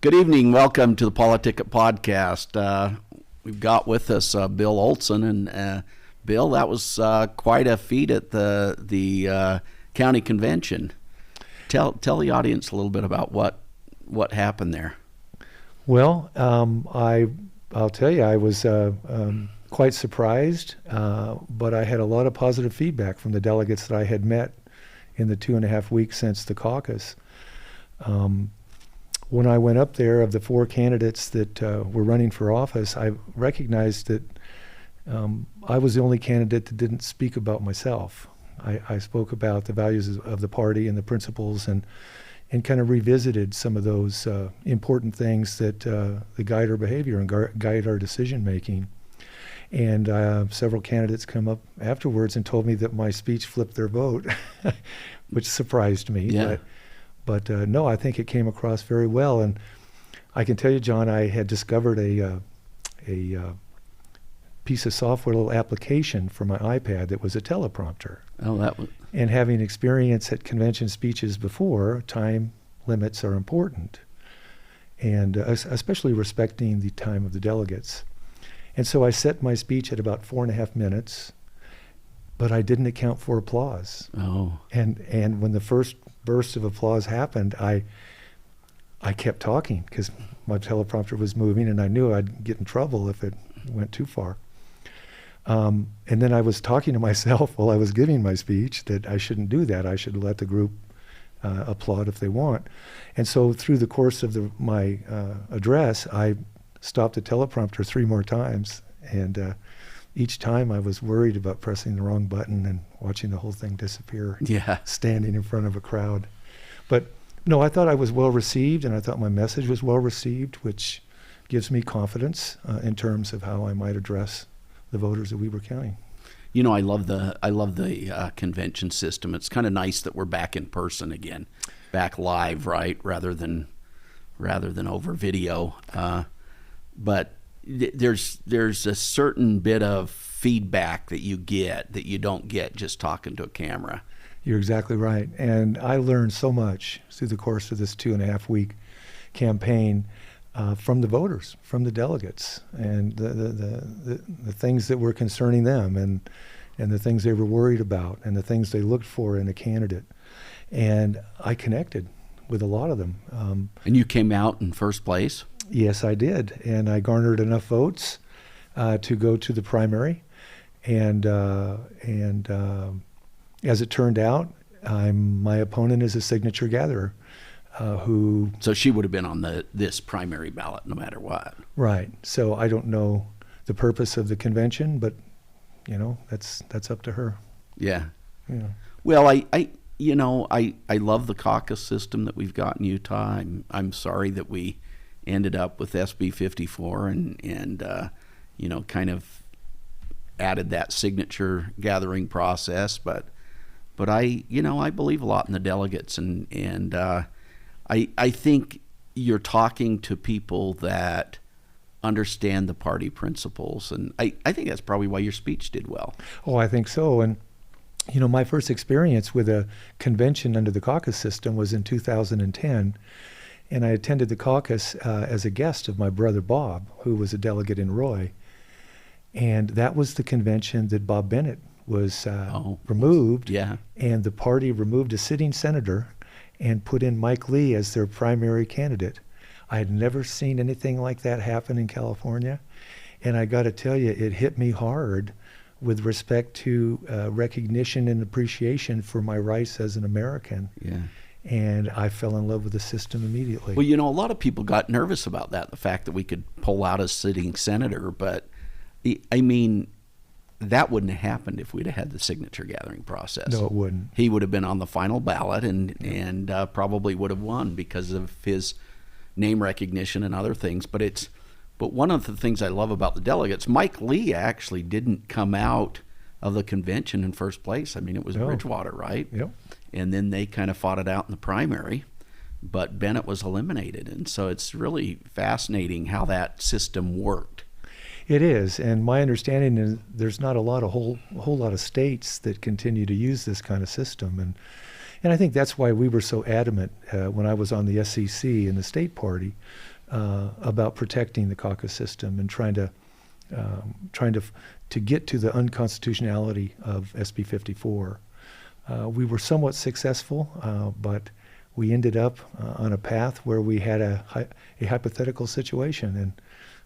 Good evening. Welcome to the PoliticIt podcast. We've got with us Bill Olson, and Bill, that was quite a feat at the county convention. Tell the audience a little bit about what happened there. Well, I'll tell you, I was quite surprised, but I had a lot of positive feedback from the delegates that I had met in the 2.5 weeks since the caucus. When I went up there, of the 4 candidates that were running for office, I recognized that I was the only candidate that didn't speak about myself. I spoke about the values of the party and the principles, and kind of revisited some of those important things that guide our behavior and guide our decision making. And several candidates come up afterwards and told me that my speech flipped their vote, which surprised me. Yeah. But no, I think it came across very well. And I can tell you, John, I had discovered a piece of software, a little application for my iPad that was a teleprompter. Oh, that was... And having experience at convention speeches before, time limits are important, and especially respecting the time of the delegates. And so I set my speech at about 4.5 minutes, but I didn't account for applause. Oh. And when the first burst of applause happened, I kept talking because my teleprompter was moving, and I knew I'd get in trouble if it went too far. And then I was talking to myself while I was giving my speech that I shouldn't do that. I should let the group applaud if they want. And so through the course of my address, I stopped the teleprompter 3 more times, and each time I was worried about pressing the wrong button and watching the whole thing disappear. Yeah. Standing in front of a crowd. But no, I thought I was well received, and I thought my message was well received, which gives me confidence in terms of how I might address the voters of Weber County. You know, I love the convention system. It's kind of nice that we're back in person again, back live, right, rather than over video. But there's a certain bit of feedback that you get that you don't get just talking to a camera. You're exactly right, and I learned so much through the course of this 2.5 week campaign. From the voters, from the delegates, and the things that were concerning them, and the things they were worried about, and the things they looked for in a candidate. And I connected with a lot of them. And you came out in first place? Yes, I did, and I garnered enough votes to go to the primary. And as it turned out, my opponent is a signature gatherer. So she would have been on this primary ballot no matter what. Right. So I don't know the purpose of the convention, but that's up to her. Yeah. Yeah. Well, I love the caucus system that we've got in Utah. I'm sorry that we ended up with SB 54 and kind of added that signature gathering process, but I believe a lot in the delegates, and I think you're talking to people that understand the party principles, and I think that's probably why your speech did well. Oh, I think so. And, my first experience with a convention under the caucus system was in 2010, and I attended the caucus as a guest of my brother Bob, who was a delegate in Roy. And that was the convention that Bob Bennett was removed, yeah. And the party removed a sitting senator and put in Mike Lee as their primary candidate. I had never seen anything like that happen in California, and I got to tell you, it hit me hard with respect to recognition and appreciation for my rights as an American. Yeah. And I fell in love with the system immediately. Well, a lot of people got nervous about that, the fact that we could pull out a sitting senator, but I mean, that wouldn't have happened if we'd have had the signature gathering process. No, it wouldn't. He would have been on the final ballot and probably would have won because of his name recognition and other things. But one of the things I love about the delegates, Mike Lee actually didn't come out of the convention in first place. I mean, it was Bridgewater, right? Yep. And then they kind of fought it out in the primary, but Bennett was eliminated. And so it's really fascinating how that system worked. It is, and my understanding is there's not a whole lot of states that continue to use this kind of system, and I think that's why we were so adamant when I was on the SEC and the state party about protecting the caucus system and trying to get to the unconstitutionality of SB 54. We were somewhat successful, but we ended up on a path where we had a hypothetical situation, and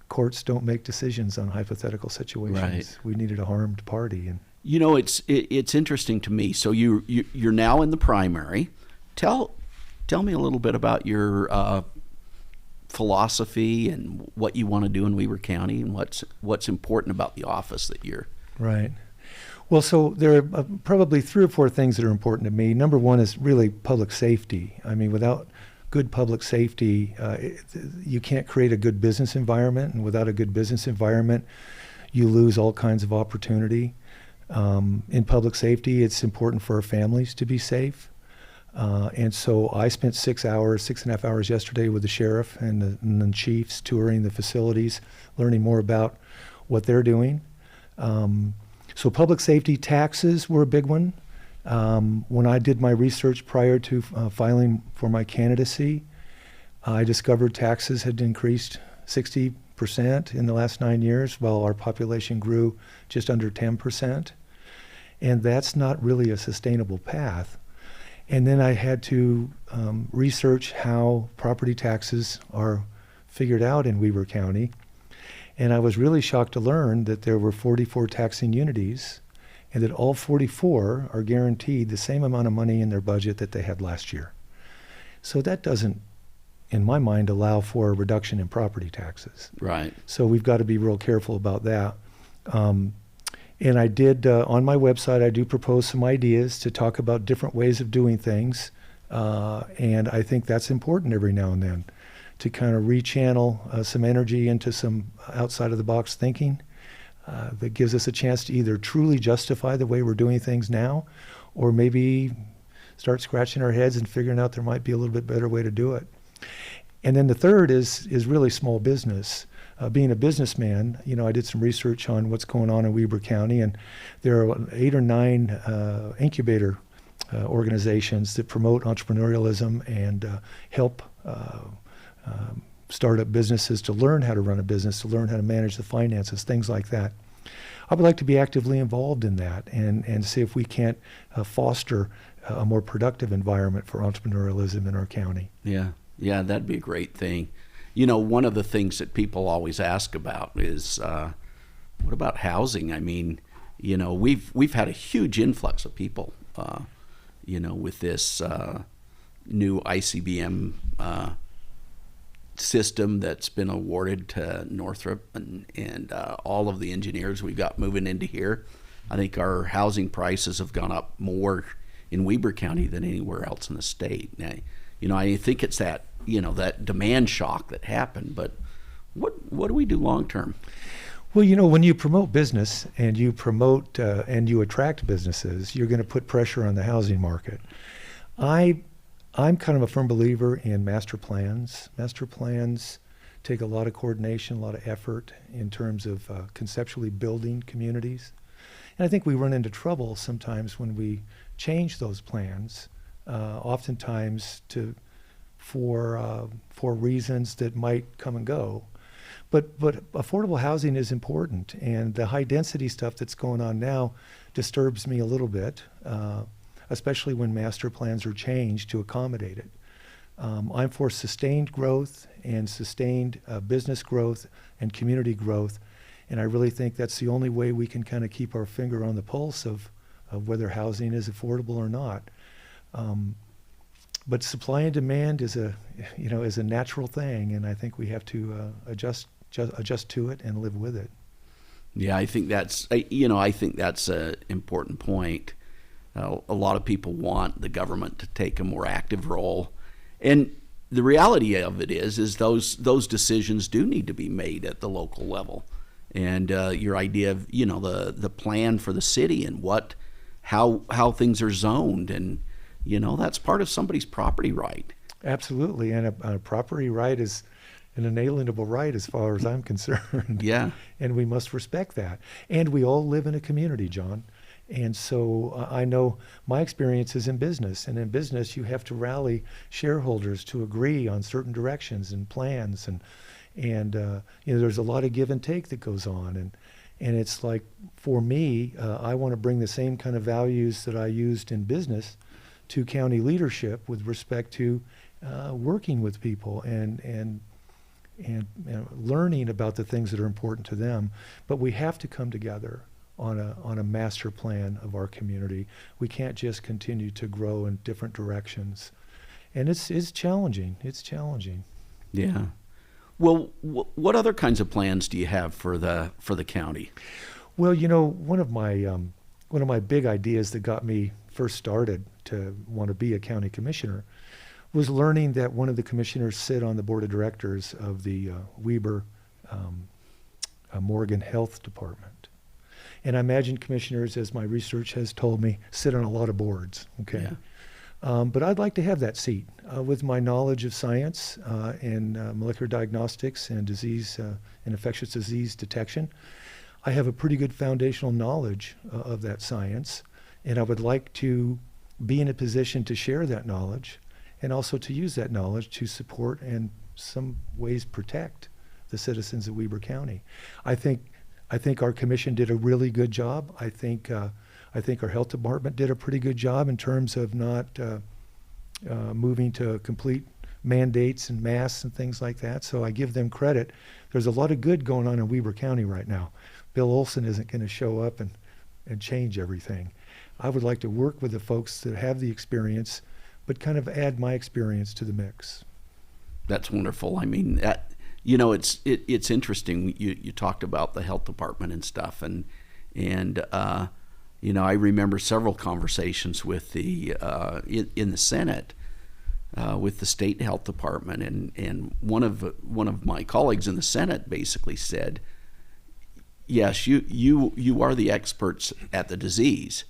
courts don't make decisions on hypothetical situations. Right. We needed a harmed party. And You know, it's interesting to me. So you're now in the primary. Tell me a little bit about your philosophy and what you want to do in Weber County, and what's important about the office that you're. Right. Well, so there are probably 3 or 4 things that are important to me. Number one is really public safety. I mean, without good public safety, you can't create a good business environment, and without a good business environment, you lose all kinds of opportunity. In public safety, it's important for our families to be safe. And so I spent 6.5 hours yesterday with the sheriff and the chiefs touring the facilities, learning more about what they're doing. So public safety, taxes were a big one. When I did my research prior to filing for my candidacy, I discovered taxes had increased 60% in the last 9 years, while our population grew just under 10%. And that's not really a sustainable path. And then I had to research how property taxes are figured out in Weber County. And I was really shocked to learn that there were 44 taxing unities, and that all 44 are guaranteed the same amount of money in their budget that they had last year. So that doesn't, in my mind, allow for a reduction in property taxes. Right. So we've got to be real careful about that. And I did, on my website, I do propose some ideas to talk about different ways of doing things. And I think that's important every now and then, to kind of rechannel some energy into some outside of the box thinking that gives us a chance to either truly justify the way we're doing things now, or maybe start scratching our heads and figuring out there might be a little bit better way to do it. And then the third is really small business. Being a businessman, you know, I did some research on what's going on in Weber County, and there are 8 or 9 incubator organizations that promote entrepreneurialism and help startup businesses to learn how to run a business, to learn how to manage the finances, things like that. I would like to be actively involved in that and see if we can't foster a more productive environment for entrepreneurialism in our county. Yeah, that'd be a great thing. You know, one of the things that people always ask about is, what about housing? I mean, you know, we've had a huge influx of people, you know, with this new ICBM system that's been awarded to Northrop and all of the engineers we've got moving into here. I think our housing prices have gone up more in Weber County than anywhere else in the state. Now, you know, I think it's that, you know, that demand shock that happened, but what do we do long term? Well, you know, when you promote business and you promote and you attract businesses, you're going to put pressure on the housing market. I'm kind of a firm believer in master plans. Master plans take a lot of coordination, a lot of effort in terms of conceptually building communities. And I think we run into trouble sometimes when we change those plans, oftentimes for reasons that might come and go. But affordable housing is important, and the high density stuff that's going on now disturbs me a little bit, especially when master plans are changed to accommodate it. I'm for sustained growth and sustained business growth and community growth, and I really think that's the only way we can kind of keep our finger on the pulse of whether housing is affordable or not. But supply and demand is a natural thing, and I think we have to adjust to it and live with it. Yeah, I think that's an important point. A lot of people want the government to take a more active role, and the reality of it is those decisions do need to be made at the local level. And your idea of, you know, the plan for the city and how things are zoned, and you know, that's part of somebody's property right. Absolutely, and a property right is an inalienable right as far as I'm concerned. Yeah. And we must respect that. And we all live in a community, John. And so I know my experience is in business, and in business you have to rally shareholders to agree on certain directions and plans, and there's a lot of give and take that goes on, and it's like, for me, I want to bring the same kind of values that I used in business to county leadership with respect to working with people and learning about the things that are important to them. But we have to come together on a master plan of our community. We can't just continue to grow in different directions, and it's challenging. It's challenging. Yeah. Well, what other kinds of plans do you have for the county? Well, one of my big ideas that got me first started to want to be a county commissioner was learning that one of the commissioners sit on the board of directors of the Weber Morgan Health Department. And I imagine commissioners, as my research has told me, sit on a lot of boards. Okay. Yeah. But I'd like to have that seat with my knowledge of science and molecular diagnostics and disease and infectious disease detection. I have a pretty good foundational knowledge of that science, and I would like to be in a position to share that knowledge and also to use that knowledge to support and some ways protect the citizens of Weber County. I think our commission did a really good job. I think our health department did a pretty good job in terms of not moving to complete mandates and masks and things like that. So I give them credit. There's a lot of good going on in Weber County right now. Bill Olson isn't going to show up and change everything. I would like to work with the folks that have the experience, but kind of add my experience to the mix. That's wonderful. I mean, it's interesting. You talked about the health department and stuff, and I remember several conversations with the in the Senate with the state health department, and one of my colleagues in the Senate basically said, "Yes, you are the experts at the disease,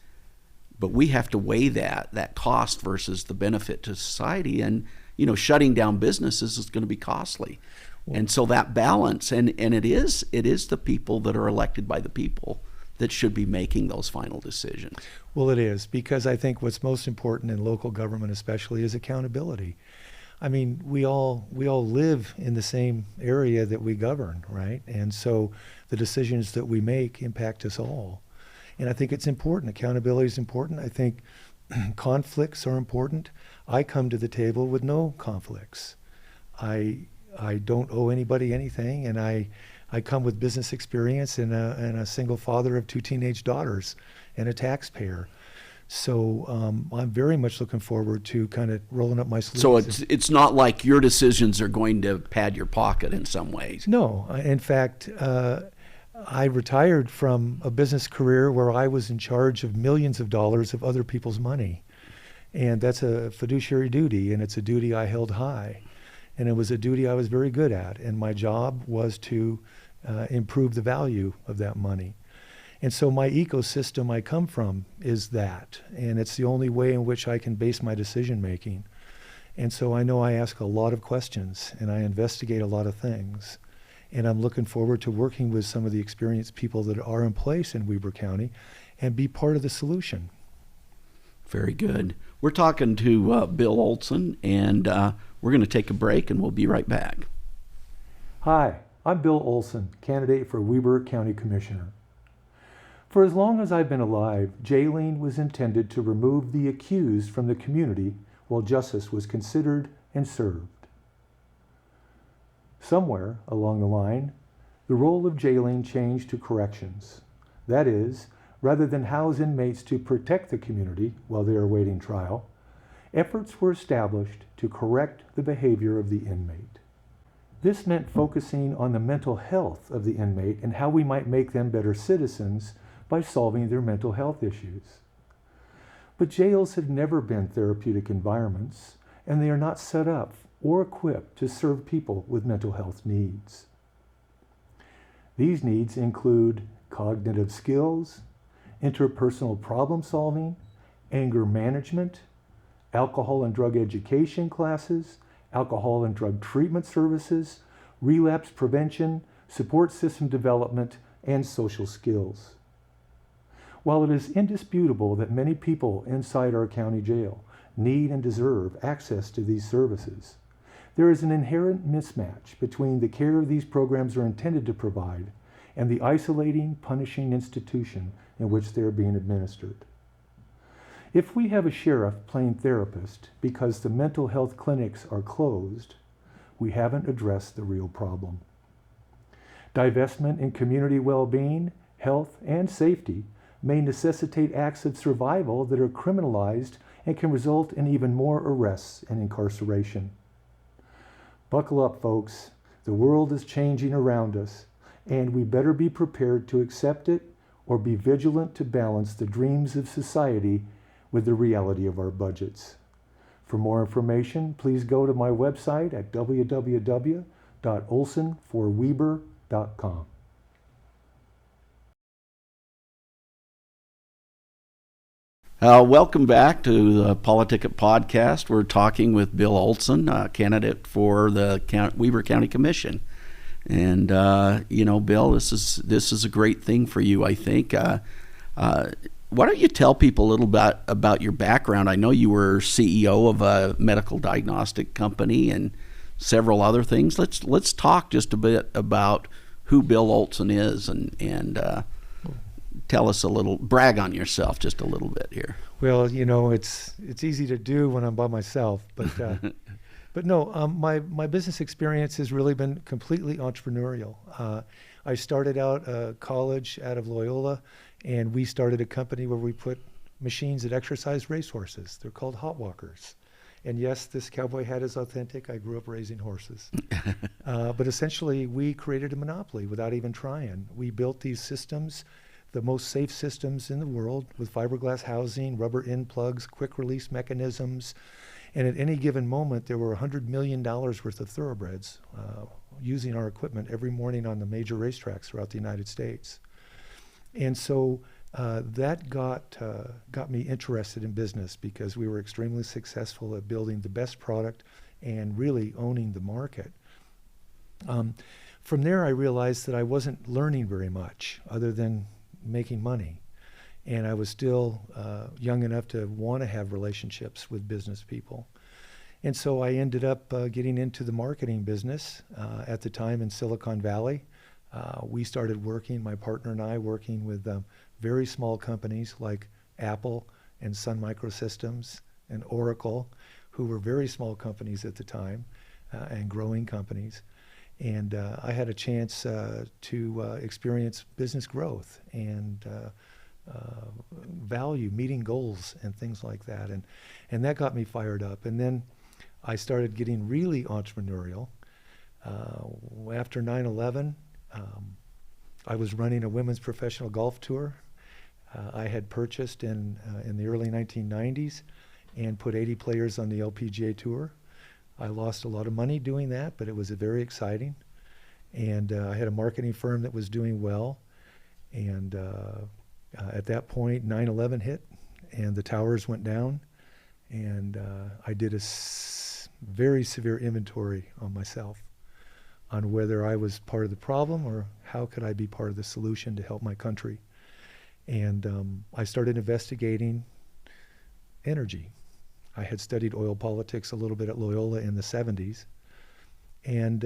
but we have to weigh that cost versus the benefit to society, and shutting down businesses is going to be costly." And so that balance, and it is the people that are elected by the people that should be making those final decisions. Well, it is, because I think what's most important in local government especially is accountability. I mean, we all live in the same area that we govern, right? And so the decisions that we make impact us all. And I think it's important. Accountability is important. I think conflicts are important. I come to the table with no conflicts. I don't owe anybody anything, and I come with business experience and a single father of 2 teenage daughters and a taxpayer. So I'm very much looking forward to kind of rolling up my sleeves. So it's not like your decisions are going to pad your pocket in some ways. No. In fact, I retired from a business career where I was in charge of millions of dollars of other people's money. And that's a fiduciary duty, and it's a duty I held high. And it was a duty I was very good at, and my job was to improve the value of that money. And so my ecosystem I come from is that, and it's the only way in which I can base my decision making. And so I know I ask a lot of questions, and I investigate a lot of things. And I'm looking forward to working with some of the experienced people that are in place in Weber County and be part of the solution. Very good. We're talking to Bill Olson, and we're going to take a break, and we'll be right back. Hi, I'm Bill Olson, candidate for Weber County Commissioner. For as long as I've been alive, jailing was intended to remove the accused from the community while justice was considered and served. Somewhere along the line, the role of jailing changed to corrections. That is, rather than house inmates to protect the community while they are awaiting trial, efforts were established to correct the behavior of the inmate. This meant focusing on the mental health of the inmate and how we might make them better citizens by solving their mental health issues. But jails have never been therapeutic environments, and they are not set up or equipped to serve people with mental health needs. These needs include cognitive skills, interpersonal problem solving, anger management, alcohol and drug education classes, alcohol and drug treatment services, relapse prevention, support system development, and social skills. While it is indisputable that many people inside our county jail need and deserve access to these services, there is an inherent mismatch between the care these programs are intended to provide and the isolating, punishing institution in which they are being administered. If we have a sheriff playing therapist because the mental health clinics are closed, we haven't addressed the real problem. Divestment in community well-being, health, and safety may necessitate acts of survival that are criminalized and can result in even more arrests and incarceration. Buckle up, folks. The world is changing around us, and we better be prepared to accept it or be vigilant to balance the dreams of society with the reality of our budgets. For more information, please go to my website at www.olsonforweber.com. Welcome back to the PoliticIt podcast. We're talking with Bill Olson, candidate for the Weber County Commission. And Bill, this is a great thing for you, I think. Why don't you tell people a little bit about your background? I know you were CEO of a medical diagnostic company and several other things. Let's talk just a bit about who Bill Olson is and tell us a little, brag on yourself just a little bit here. Well, it's easy to do when I'm by myself, but but no, my business experience has really been completely entrepreneurial. I started out college out of Loyola, and we started a company where we put machines that exercise racehorses. They're called hot walkers. And yes, this cowboy hat is authentic. I grew up raising horses. But essentially, we created a monopoly without even trying. We built these systems, the most safe systems in the world, with fiberglass housing, rubber end plugs, quick release mechanisms. And at any given moment, there were $100 million worth of thoroughbreds using our equipment every morning on the major racetracks throughout the United States. And so that got me interested in business because we were extremely successful at building the best product and really owning the market. From there, I realized that I wasn't learning very much other than making money. And I was still young enough to want to have relationships with business people. And so I ended up getting into the marketing business at the time in Silicon Valley. We started working, my partner and I, working with very small companies like Apple and Sun Microsystems and Oracle, who were very small companies at the time and growing companies. And I had a chance to experience business growth and value, meeting goals and things like that. And that got me fired up. And then I started getting really entrepreneurial. After 9/11, I was running a women's professional golf tour. I had purchased in the early 1990s and put 80 players on the LPGA tour. I lost a lot of money doing that, but it was very exciting. And I had a marketing firm that was doing well. And at that point, 9/11 hit and the towers went down. And I did a very severe inventory on myself on whether I was part of the problem or how could I be part of the solution to help my country. And I started investigating energy. I had studied oil politics a little bit at Loyola in the 70s and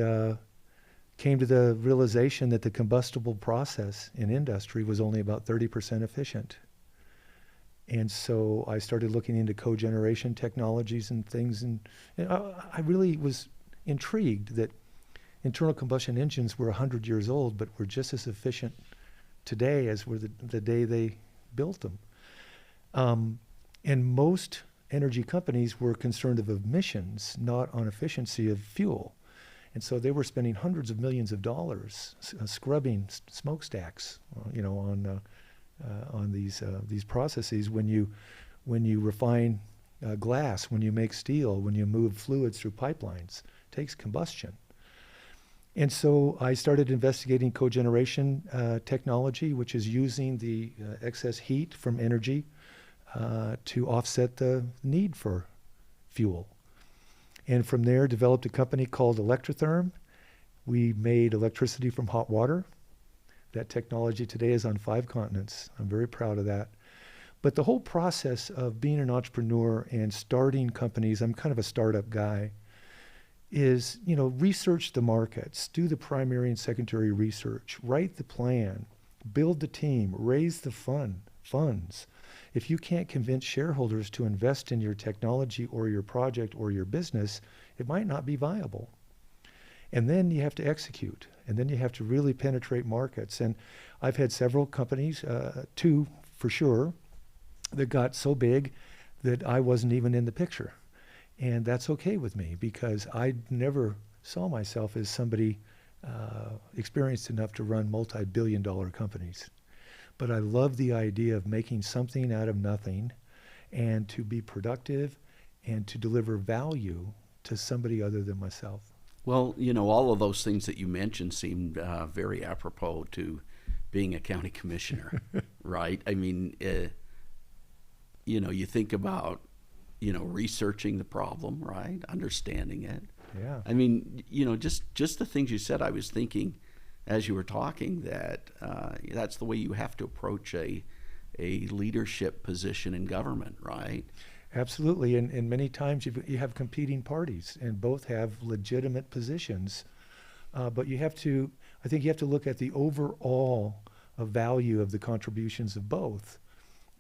came to the realization that the combustible process in industry was only about 30% efficient. And so I started looking into cogeneration technologies and things, and I really was intrigued that internal combustion engines were 100 years old, but were just as efficient today as were the day they built them. And most energy companies were concerned of emissions, not on efficiency of fuel. And so they were spending hundreds of millions of dollars scrubbing smokestacks, on these processes. When you refine glass, when you make steel, when you move fluids through pipelines, it takes combustion. And so I started investigating cogeneration technology, which is using the excess heat from energy to offset the need for fuel. And from there, developed a company called Electrotherm. We made electricity from hot water. That technology today is on 5 continents. I'm very proud of that. But the whole process of being an entrepreneur and starting companies, I'm kind of a startup guy, is, research the markets, do the primary and secondary research, write the plan, build the team, raise the funds. If you can't convince shareholders to invest in your technology or your project or your business, it might not be viable. And then you have to execute, and then you have to really penetrate markets. And I've had several companies, 2 for sure, that got so big that I wasn't even in the picture. And that's okay with me, because I never saw myself as somebody experienced enough to run multi-billion-dollar companies. But I love the idea of making something out of nothing, and to be productive and to deliver value to somebody other than myself. Well, all of those things that you mentioned seemed very apropos to being a county commissioner, right? I mean, you think about, researching the problem, right? Understanding it. Yeah. I mean, just the things you said, I was thinking as you were talking that that's the way you have to approach a leadership position in government, right? Absolutely. And many times you have competing parties, and both have legitimate positions. But I think you have to look at the overall value of the contributions of both.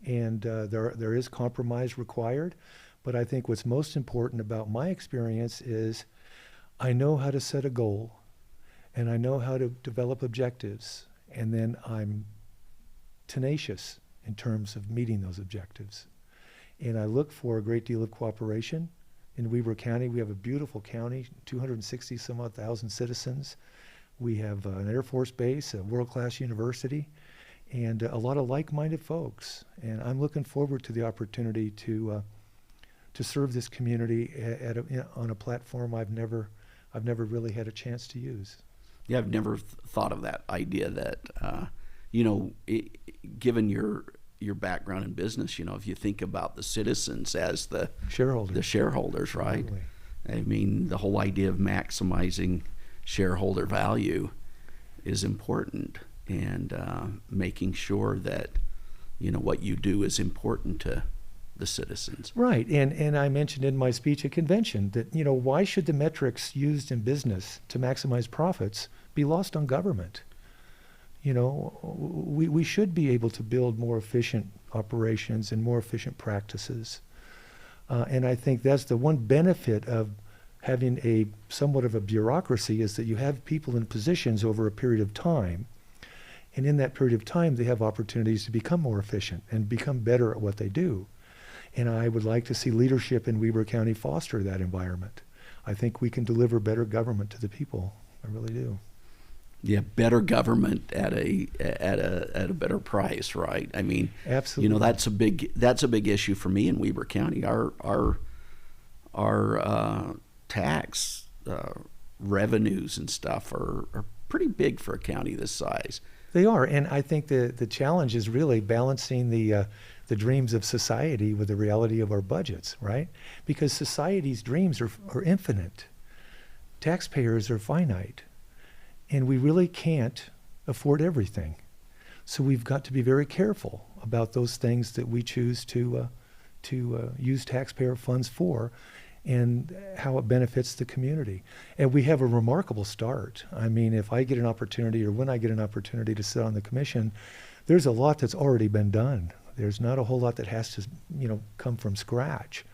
And there is compromise required. But I think what's most important about my experience is I know how to set a goal, and I know how to develop objectives, and then I'm tenacious in terms of meeting those objectives. And I look for a great deal of cooperation. In Weber County, we have a beautiful county, 260 some odd thousand citizens. We have an Air Force base, a world-class university, and a lot of like-minded folks. And I'm looking forward to the opportunity to serve this community on a platform I've never really had a chance to use. Yeah, I've never thought of that idea that, given your background in business, if you think about the citizens as the shareholders, right? Totally. I mean, the whole idea of maximizing shareholder value is important, and making sure that, what you do is important to the citizens. Right, and I mentioned in my speech at convention that, why should the metrics used in business to maximize profits be lost on government? We should be able to build more efficient operations and more efficient practices. And I think that's the one benefit of having a somewhat of a bureaucracy, is that you have people in positions over a period of time. And in that period of time, they have opportunities to become more efficient and become better at what they do. And I would like to see leadership in Weber County foster that environment. I think we can deliver better government to the people. I really do. Yeah, better government at a better price, right? I mean, absolutely. That's a big issue for me in Weber County. Our tax revenues and stuff are pretty big for a county this size. They are, and I think the challenge is really balancing the dreams of society with the reality of our budgets, right? Because society's dreams are infinite. Taxpayers are finite. And we really can't afford everything. So we've got to be very careful about those things that we choose to use taxpayer funds for, and how it benefits the community. And we have a remarkable start. I mean, if I get an opportunity, or when I get an opportunity to sit on the commission, there's a lot that's already been done. There's not a whole lot that has to, come from scratch.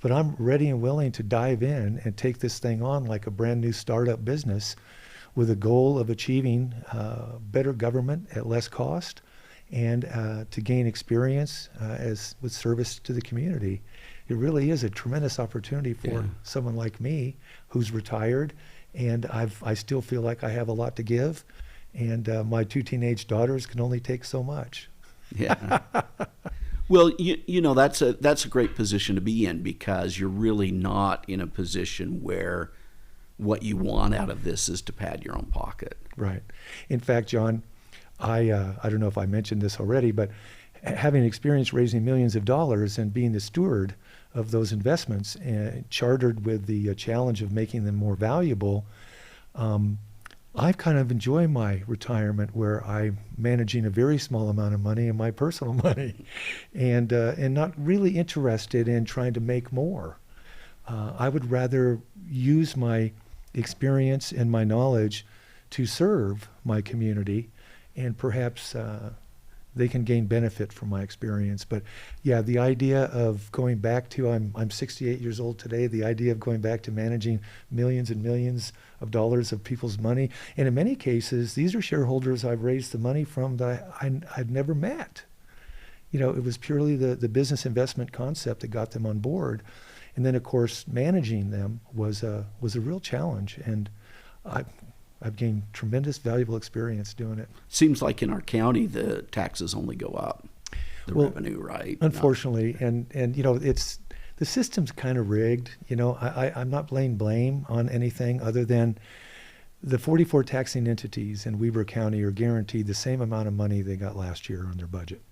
But I'm ready and willing to dive in and take this thing on like a brand new startup business, with a goal of achieving better government at less cost, and to gain experience as with service to the community. It really is a tremendous opportunity for someone like me, who's retired, and I still feel like I have a lot to give, and my 2 teenage daughters can only take so much. Yeah. Well, that's a great position to be in, because you're really not in a position where what you want out of this is to pad your own pocket. Right. In fact, John, I don't know if I mentioned this already, but having experience raising millions of dollars and being the steward of those investments, chartered with the challenge of making them more valuable, I kind of enjoy my retirement where I'm managing a very small amount of money and my personal money, and not really interested in trying to make more. I would rather use my experience and my knowledge to serve my community, and perhaps they can gain benefit from my experience. But yeah, the idea of going back to, I'm 68 years old today, the idea of going back to managing millions and millions of dollars of people's money, and in many cases, these are shareholders I've raised the money from that I'd never met. You know, it was purely the business investment concept that got them on board. And then, of course, managing them was a real challenge, and I've gained tremendous valuable experience doing it. Seems like in our county the taxes only go up, the Well, revenue, right? Unfortunately, and you know, it's the system's kind of rigged. You know, I'm not laying blame on anything other than the 44 taxing entities in Weber County are guaranteed the same amount of money they got last year on their budget.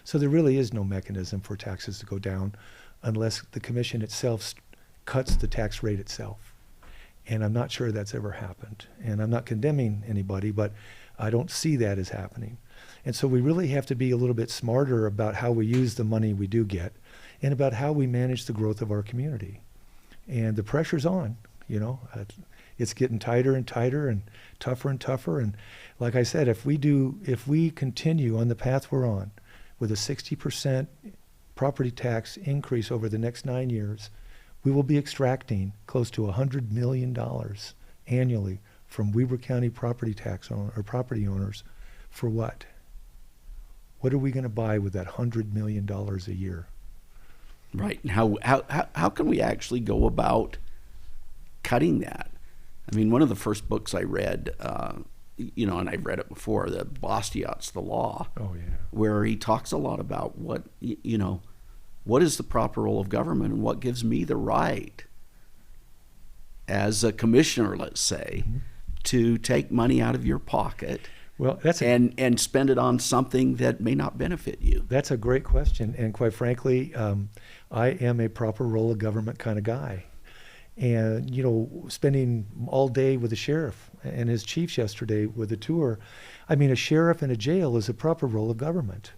So there really is no mechanism for taxes to go down unless the commission itself cuts the tax rate itself. And I'm not sure that's ever happened. And I'm not condemning anybody, but I don't see that as happening. And so we really have to be a little bit smarter about how we use the money we do get and about how we manage the growth of our community. And the pressure's on, you know. It's getting tighter and tighter and tougher. And like I said, if we continue on the path we're on with a 60% property tax increase over the next 9 years, we will be extracting close to $100 million annually from Weber County property owners for what? What are we going to buy with that $100 million a year? Right. And how can we actually go about cutting that? I mean, one of the first books I read, you know, and I've read it before, the Bastiat's The Law. Oh, yeah. Where he talks a lot about what, you know, what is the proper role of government and what gives me the right as a commissioner, let's say, Mm-hmm. to take money out of your pocket. Well, and spend it on something that may not benefit you. That's a great question, and quite frankly, I am a proper role of government kind of guy. And you know, spending all day with the sheriff and his chiefs yesterday with a tour, I mean, a sheriff in a jail is a proper role of government.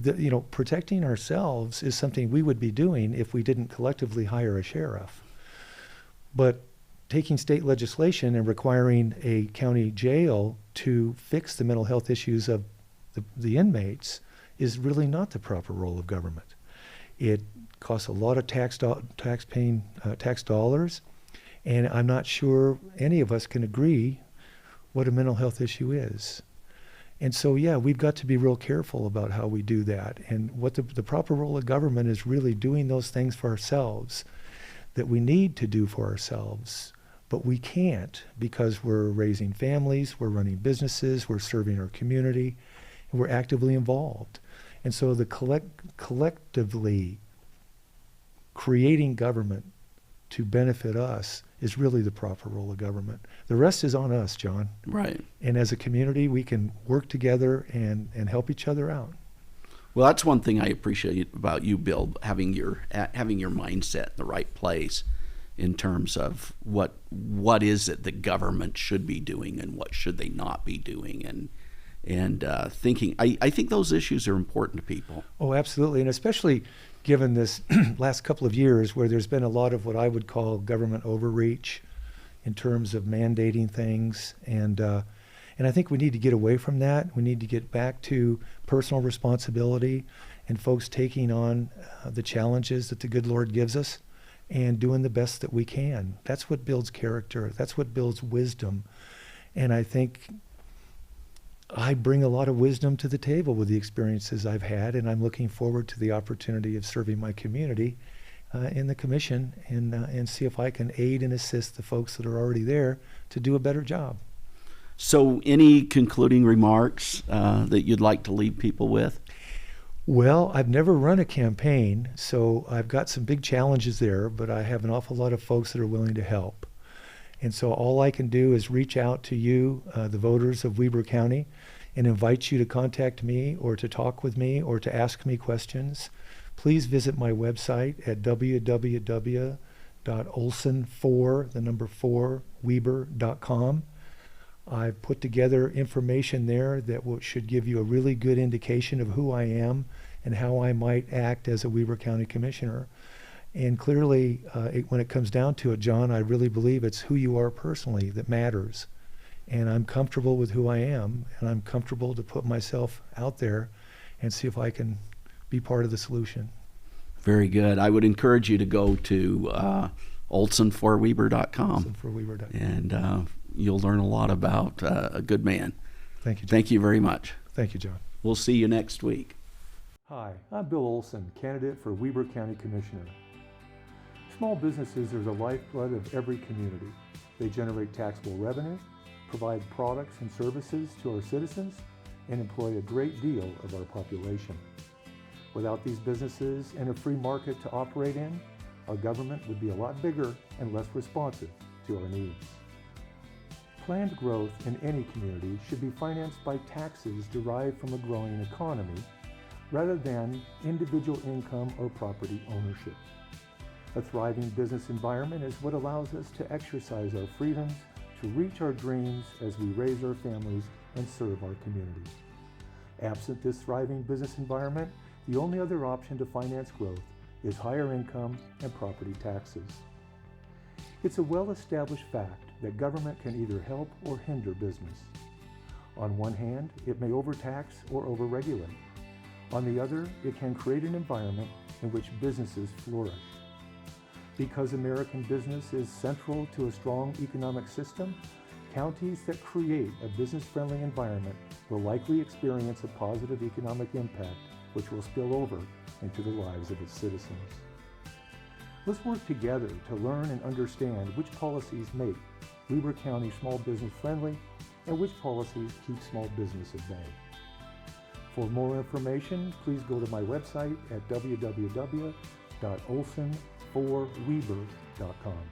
You know, protecting ourselves is something we would be doing if we didn't collectively hire a sheriff. But taking state legislation and requiring a county jail to fix the mental health issues of the inmates is really not the proper role of government. It costs a lot of tax dollars, and I'm not sure any of us can agree what a mental health issue is. And so, yeah, we've got to be real careful about how we do that. And what the proper role of government is really doing those things for ourselves that we need to do for ourselves, but we can't because we're raising families, we're running businesses, we're serving our community, and we're actively involved. And so the collectively creating government to benefit us is really the proper role of government. The rest is on us, John. Right. And as a community, we can work together and help each other out. Well, that's one thing I appreciate about you, Bill, having your mindset in the right place in terms of what is it that government should be doing and what should they not be doing, and thinking. I think those issues are important to people. Oh, absolutely, and especially given this last couple of years where there's been a lot of what I would call government overreach in terms of mandating things, and I think we need to get away from that. We need to get back to personal responsibility and folks taking on the challenges that the good Lord gives us and doing the best that we can. That's what builds character. That's what builds wisdom. And I think I bring a lot of wisdom to the table with the experiences I've had, and I'm looking forward to the opportunity of serving my community in the commission and see if I can aid and assist the folks that are already there to do a better job. So any concluding remarks that you'd like to leave people with? Well, I've never run a campaign, so I've got some big challenges there, but I have an awful lot of folks that are willing to help. And so all I can do is reach out to you, the voters of Weber County, and invite you to contact me or to talk with me or to ask me questions. Please visit my website at www.olson4weber.com. I've put together information there that should give you a really good indication of who I am and how I might act as a Weber County Commissioner. And clearly, when it comes down to it, John, I really believe it's who you are personally that matters. And I'm comfortable with who I am, and I'm comfortable to put myself out there and see if I can be part of the solution. Very good. I would encourage you to go to olsonforweber.com. olsonforweber.com. And you'll learn a lot about a good man. Thank you, John. Thank you very much. Thank you, John. We'll see you next week. Hi, I'm Bill Olson, candidate for Weber County Commissioner. Small businesses are the lifeblood of every community. They generate taxable revenue, provide products and services to our citizens, and employ a great deal of our population. Without these businesses and a free market to operate in, our government would be a lot bigger and less responsive to our needs. Planned growth in any community should be financed by taxes derived from a growing economy rather than individual income or property ownership. A thriving business environment is what allows us to exercise our freedoms, to reach our dreams as we raise our families and serve our communities. Absent this thriving business environment, the only other option to finance growth is higher income and property taxes. It's a well-established fact that government can either help or hinder business. On one hand, it may overtax or overregulate. On the other, it can create an environment in which businesses flourish. Because American business is central to a strong economic system, counties that create a business-friendly environment will likely experience a positive economic impact which will spill over into the lives of its citizens. Let's work together to learn and understand which policies make Weber County small business friendly and which policies keep small business at bay. For more information, please go to my website at www.olsonforweber.com.